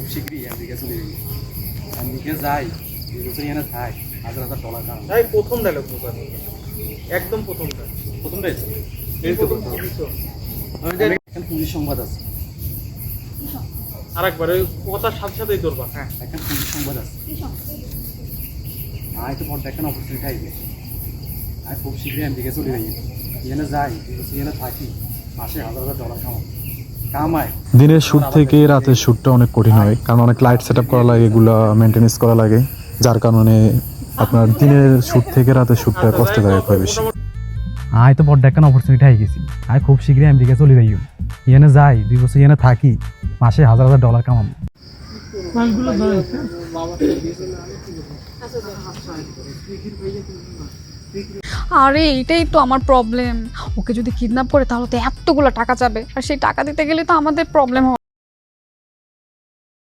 খুব শীঘ্রই আমেরিকা চলে যাই, আমেরিকা যাই 2 বছর এখানে থাক, $1000 কাম। তাই প্রথম ডায়লগ তো একদম প্রথমটা এই তো কথা। এখন পুলিশ সংবাদ আছে, আরেকবার ওই কথার সাথে সাথেই ধরবা। হ্যাঁ, এখন পুলিশ সংবাদ আছে। তো বড় একটা অপরচুনিটি আইবে, আমি খুব শীঘ্রই আমেরিকা চলে যাই, এখানে যাই 2 বছর এখানে থাকি, মাসে $1000 কামাই। দিনের শ্যুট থেকে রাতের শ্যুটটা অনেক কঠিন হয়, কারণ অনেক লাইট সেট আপ করা লাগে, এগুলো মেনটেনেন্স করা লাগে, যার কারণে আপনার দিনের শ্যুট থেকে রাতের শ্যুটটা কষ্টদায়ক হয় বেশি। তো বড় একটা অপরচুনিটি আই গেছি, আমি খুব শীঘ্রই আমেরিকা চলে যাই, এখানে যাই 2 বছর এখানে থাকি, মাসে $1000 কামাবো। আরে এইটাই তো আমার প্রবলেম, ওকে যদি কিডন্যাপ করে তাহলে তো এতগুলো টাকা যাবে, আর সেই টাকা দিতে গেলে তো আমাদের প্রবলেম হবে।